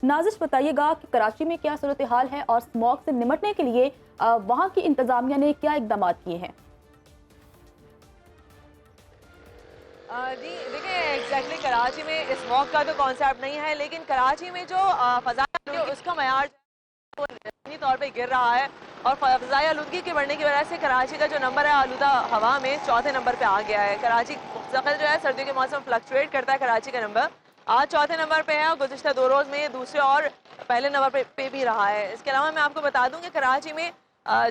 नाज़िश बताइएगा कि कराची में क्या सूरत हाल है और स्मॉग से निमटने के लिए वहाँ की इंतजामिया ने क्या इकदाम किए हैं? जी देखिए, एग्जैक्टली कराची में स्मॉग का तो कॉन्सेप्ट नहीं है, लेकिन कराची में जो फ़ज़ाई उसका मयार जो है तौर पे गिर रहा है और फ़ज़ाई आलूदगी के बढ़ने की वजह से कराची का जो नंबर है आलूदा हवा में चौथे नंबर पे आ गया है। कराची मुस्तकिल जो है सर्दियों के मौसम फ्लक्चुएट करता है। कराची का नंबर आज चौथे नंबर पे है और गुज़िश्ता 2 रोज़ में दूसरे और पहले नंबर पे भी रहा है। इसके अलावा मैं आपको बता दूं कि कराची में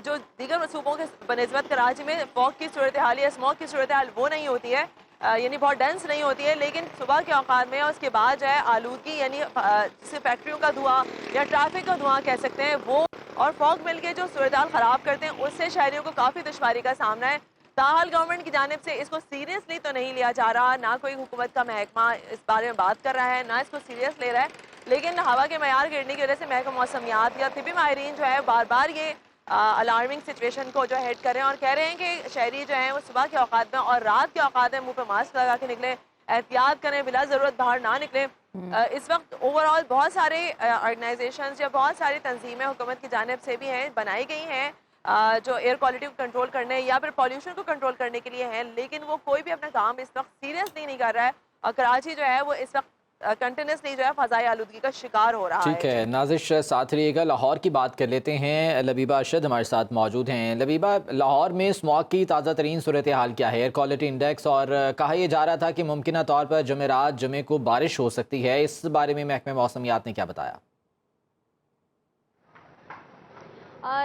जो दीगर सूबों के बनस्बत कराची में फॉग की सूरत हाल या स्मॉग की सूरत हाल वो नहीं होती है, यानी बहुत डेंस नहीं होती है, लेकिन सुबह के औकात में और उसके बाद जो है आलूदगी यानी जिसे फैक्ट्रियों का धुआं या ट्रैफिक का धुआं कह सकते हैं वो और फॉग मिल के जो सूरत हाल ख़राब करते हैं उससे शहरियों को काफ़ी दुश्वारी का सामना है। ताहाल गवर्नमेंट की जानिब से इसको सीरियसली तो नहीं लिया जा रहा, ना कोई हुकूमत का महकमा इस बारे में बात कर रहा है, ना इसको सीरियस ले रहा है, लेकिन हवा के मयार गिरने की वजह से महकमा मौसमियात या तिबी माहिरीन जो है बार बार ये अलार्मिंग सिचुएशन को जो हेड कर रहे हैं और कह रहे हैं कि शहरी जो हैं वो सुबह के औकात में और रात के औकात में मुंह पर मास्क लगा के निकले, एहतियात करें, बिला ज़रूरत बाहर ना निकले। इस वक्त ओवरऑल बहुत सारे ऑर्गेनाइजेशंस या बहुत सारी तंजीमें हुकूमत की जानिब से भी हैं, बनाई गई हैं जो एयर क्वालिटी को कंट्रोल करने या फिर पॉल्यूशन को कंट्रोल करने के लिए हैं, लेकिन वो कोई भी अपना काम इस वक्त सीरियसली नहीं कर रहा है और कराची जो है वो इस वक्त कंटिन्यूसली जो है फ़ज़ाई आलूदगी का शिकार हो रहा है। ठीक है नाज़िश, साथ रहिएगा। लाहौर की बात कर लेते हैं। लबीबा अरशद हमारे साथ मौजूद हैं। लबीबा, लाहौर में स्मॉग की ताज़ा तरीन सूरत हाल क्या है? एयर क्वालिटी इंडेक्स, और कहा यह जा रहा था कि मुमकिन तौर पर जुमे को बारिश हो सकती है, इस बारे में महकमे मौसमियात ने क्या बताया?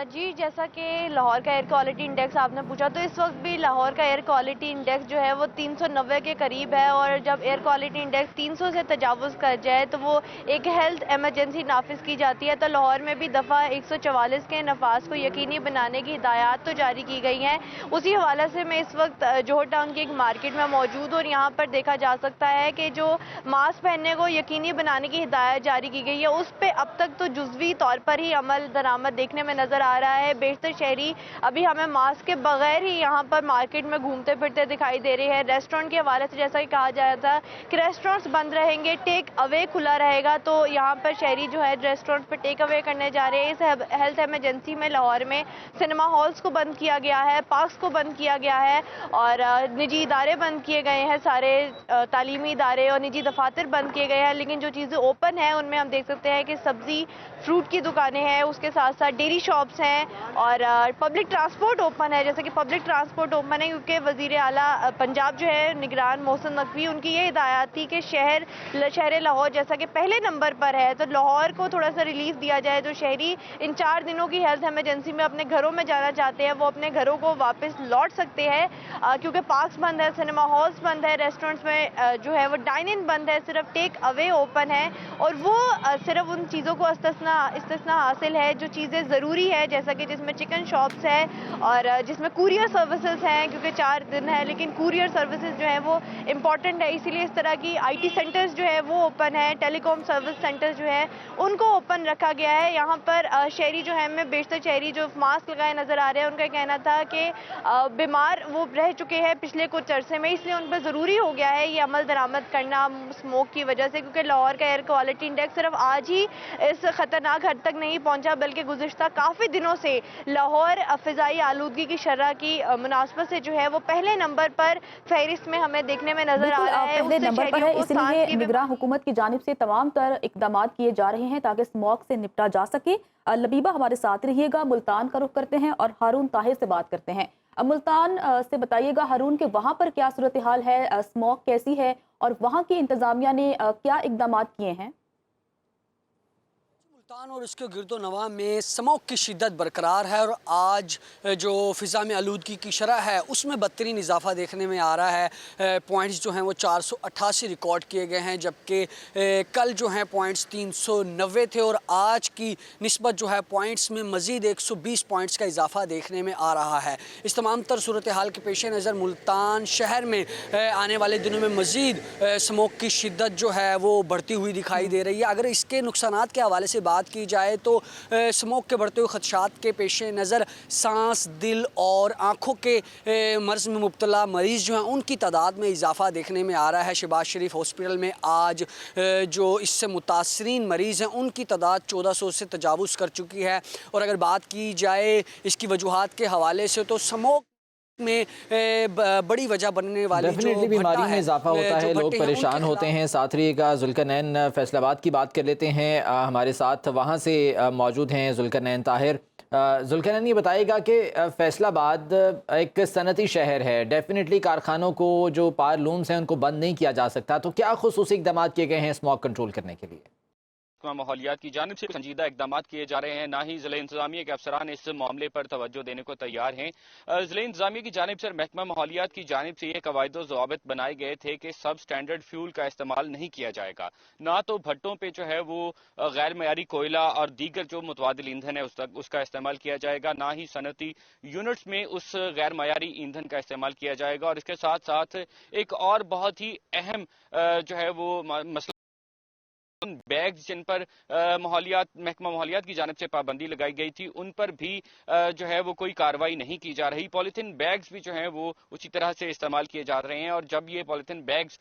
जी, जैसा कि लाहौर का एयर क्वालिटी इंडेक्स आपने पूछा, तो इस वक्त भी लाहौर का एयर क्वालिटी इंडेक्स जो है वो 390 के करीब है और जब एयर क्वालिटी इंडेक्स 300 से तजावुज़ कर जाए तो वो एक हेल्थ एमरजेंसी नाफिज की जाती है। तो लाहौर में भी दफ़ा 144 के नफाज को यकीनी बनाने की हिदायत तो जारी की गई हैं। उसी हवाले से मैं इस वक्त जोहर टाउन की एक मार्केट में मौजूद हूँ और यहाँ पर देखा जा सकता है कि जो मास्क पहनने को यकीनी बनाने की हिदायत जारी की गई है उस पर अब तक तो जुज़वी तौर पर ही अमल दरामद देखने में नजर आ रहा है। बेशतर शहरी अभी हमें मास्क के बगैर ही यहाँ पर मार्केट में घूमते फिरते दिखाई दे रहे हैं। रेस्टोरेंट के हवाले से जैसा कि कहा जाया था कि रेस्टोरेंट्स बंद रहेंगे, टेक अवे खुला रहेगा, तो यहाँ पर शहरी जो है रेस्टोरेंट पर टेक अवे करने जा रहे हैं। इस हेल्थ एमरजेंसी में लाहौर में सिनेमा हॉल्स को बंद किया गया है, पार्क्स को बंद किया गया है और निजी इदारे बंद किए गए हैं, सारे तालीमी इदारे और निजी दफातर बंद किए गए हैं। लेकिन जो चीज़ें ओपन हैं उनमें हम देख सकते हैं कि सब्जी फ्रूट की दुकानें हैं, उसके साथ साथ डेयरी शॉप्स हैं और पब्लिक ट्रांसपोर्ट ओपन है। जैसे कि पब्लिक ट्रांसपोर्ट ओपन है क्योंकि वज़ीर आला पंजाब जो है निगरान मोहसिन नकवी, उनकी ये हिदायत थी कि शहर लाहौर जैसा कि पहले नंबर पर है तो लाहौर को थोड़ा सा रिलीफ दिया जाए। जो शहरी इन 4 दिनों की हेल्थ एमरजेंसी में अपने घरों में जाना चाहते हैं वो अपने घरों को वापस लौट सकते हैं क्योंकि पार्क्स बंद है, सिनेमा हॉल्स बंद है, रेस्टोरेंट्स में जो है वो डाइन इन बंद है, सिर्फ टेक अवे ओपन है और वो सिर्फ उन चीज़ों को इस्तिस्ना हासिल है जो चीज़ें ज़रूरी है, जैसा कि जिसमें चिकन शॉप्स है और जिसमें कुरियर सर्विसेज हैं क्योंकि 4 दिन है लेकिन कुरियर सर्विसेज जो है वो इम्पॉर्टेंट है, इसीलिए इस तरह की IT सेंटर्स जो है वो ओपन है, टेलीकॉम सर्विस सेंटर्स जो है उनको ओपन रखा गया है। यहाँ पर शहरी जो है में बेशतर शहरी जो मास्क लगाए नज़र आ रहे हैं उनका कहना था कि बीमार वो रह चुके हैं पिछले कुछ अरसे में, इसलिए उन पर ज़रूरी हो गया है ये अमल दरामद करना स्मोक की वजह से, क्योंकि लाहौर का एयर क्वालिटी इंडेक्स सिर्फ आज ही इस ख़तरनाक हद तक नहीं पहुँचा बल्कि गुज़िश्ता काफ़ी दिनों से लाहौर फ़िज़ाई आलूदगी की शरह की मुनासबत से जो है वो पहले नंबर पर फहरिस्त में हमें देखने में नजर आ रहा है। पहले नंबर पर है, इसलिए निगरान हुकूमत की जानिब से तमाम तर इकदाम किए जा रहे हैं ताकि स्मॉग से निपटा जा सके। लबीबा हमारे साथ रहिएगा। मुल्तान का रुख करते हैं और हारून ताहिर से बात करते हैं। मुल्तान से बताइएगा हारून के वहाँ पर क्या सूरत हाल है, स्मॉग कैसी है और वहाँ की इंतजामिया ने क्या इकदाम किए हैं? मुल्तान और उसके गिरदो नवा में स्मॉग की शिद्दत बरकरार है और आज जो फ़िज़ा में आलूदगी की शरह है उसमें बदतरीन इजाफा देखने में आ रहा है। पॉइंट्स जो हैं वो 488 रिकॉर्ड किए गए हैं जबकि कल जो हैं पॉइंट्स 390 थे और आज की निस्बत जो है पॉइंट्स में मज़ीद 120 पॉइंट्स का इजाफा देखने में आ रहा है। इस तमाम तर सूरत हाल के पेश नज़र मुल्तान शहर में आने वाले दिनों में मज़ीद स्मॉग की शिद्दत जो है वो बढ़ती हुई दिखाई दे रही है। अगर इसके नुकसानात के हवाले से बात بات کی جائے تو اسموک کے بڑھتے ہوئے خدشات کے پیش نظر سانس، دل اور آنکھوں کے مرض میں مبتلا مریض جو ہیں ان کی تعداد میں اضافہ دیکھنے میں آ رہا ہے۔ شہباز شریف ہاسپٹل میں آج جو اس سے متاثرین مریض ہیں ان کی تعداد 1400 سے تجاوز کر چکی ہے۔ اور اگر بات کی جائے اس کی وجوہات کے حوالے سے تو اسموک میں بڑی وجہ بننے والی ڈیفینیٹلی بیماری میں اضافہ ہوتا ہے، لوگ پریشان ہوتے ہیں۔ ساتھ رہیے گا، ذوالقرنین فیصل آباد کی بات کر لیتے ہیں، ہمارے ساتھ وہاں سے موجود ہیں ذوالقرنین طاہر۔ ذوالقرنین یہ بتائے گا کہ فیصل آباد ایک صنعتی شہر ہے، ڈیفینیٹلی کارخانوں کو جو پاور لومز ہیں ان کو بند نہیں کیا جا سکتا، تو کیا خصوصی اقدامات کیے گئے ہیں اسموک کنٹرول کرنے کے لیے؟ ماحولیات کی جانب سے سنجیدہ اقدامات کیے جا رہے ہیں، نہ ہی ضلع انتظامیہ کے افسران اس معاملے پر توجہ دینے کو تیار ہیں۔ ضلع انتظامیہ کی جانب سے اور محکمہ ماحولیات کی جانب سے یہ قواعد و ضوابط بنائے گئے تھے کہ سب سٹینڈرڈ فیول کا استعمال نہیں کیا جائے گا، نہ تو بھٹوں پہ جو ہے وہ غیر معیاری کوئلہ اور دیگر جو متبادل ایندھن ہے اس کا استعمال کیا جائے گا، نہ ہی صنعتی یونٹس میں اس غیر معیاری ایندھن کا استعمال کیا جائے گا۔ اور اس کے ساتھ ساتھ ایک اور بہت ہی اہم جو ہے وہ مسئلہ بیگز جن پر محکمہ ماحولیات کی جانب سے پابندی لگائی گئی تھی ان پر بھی جو ہے وہ کوئی کارروائی نہیں کی جا رہی۔ پولیتھین بیگز بھی جو ہیں وہ اسی طرح سے استعمال کیے جا رہے ہیں، اور جب یہ پولیتھین بیگز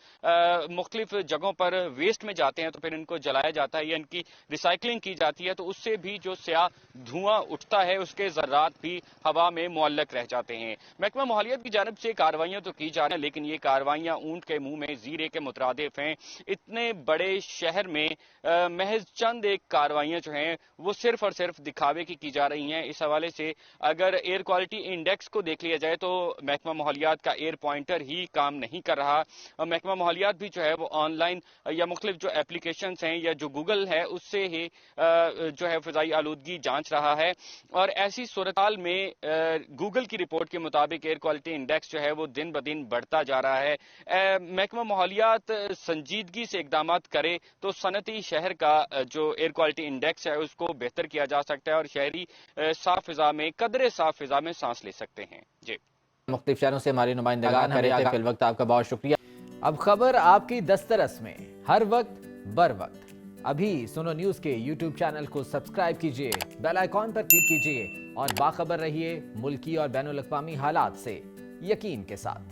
مختلف جگہوں پر ویسٹ میں جاتے ہیں تو پھر ان کو جلایا جاتا ہے یا ان کی ریسائکلنگ کی جاتی ہے، تو اس سے بھی جو سیاہ دھواں اٹھتا ہے اس کے ذرات بھی ہوا میں معلق رہ جاتے ہیں۔ محکمہ ماحولیات کی جانب سے کارروائیاں تو کی جا رہی ہیں، لیکن یہ کارروائیاں اونٹ کے منہ میں زیرے کے مترادف ہیں۔ اتنے بڑے شہر میں محض چند ایک کارروائیاں جو ہیں وہ صرف اور صرف دکھاوے کی جا رہی ہیں۔ اس حوالے سے اگر ایئر کوالٹی انڈیکس کو دیکھ لیا جائے تو محکمہ ماحولیات کا ایئر پوائنٹر ہی کام نہیں کر رہا۔ محکمہ ماحولیات بھی جو ہے وہ آن لائن یا مختلف جو اپلیکیشنز ہیں یا جو گوگل ہے اس سے ہی جو ہے فضائی آلودگی جانچ رہا ہے، اور ایسی صورتحال میں گوگل کی رپورٹ کے مطابق ایئر کوالٹی انڈیکس جو ہے وہ دن بدن بڑھتا جا رہا ہے۔ محکمہ ماحولیات سنجیدگی سے اقدامات کرے تو صنعتی شہر کا جو ایئر کوالٹی انڈیکس ہے اس کو بہتر کیا جا سکتا ہے اور شہری صاف فضا میں قدرے صاف فضا میں سانس لے سکتے ہیں۔ جی، مختلف شہروں سے ہماری نمائندگان ہمیں فی الوقت آپ کا بہت شکریہ۔ اب خبر آپ کی دسترس میں، ہر وقت بر وقت۔ ابھی سنو نیوز کے یوٹیوب چینل کو سبسکرائب کیجئے، بیل آئیکن پر کلک کیجئے اور باخبر رہیے ملکی اور بین الاقوامی حالات سے یقین کے ساتھ۔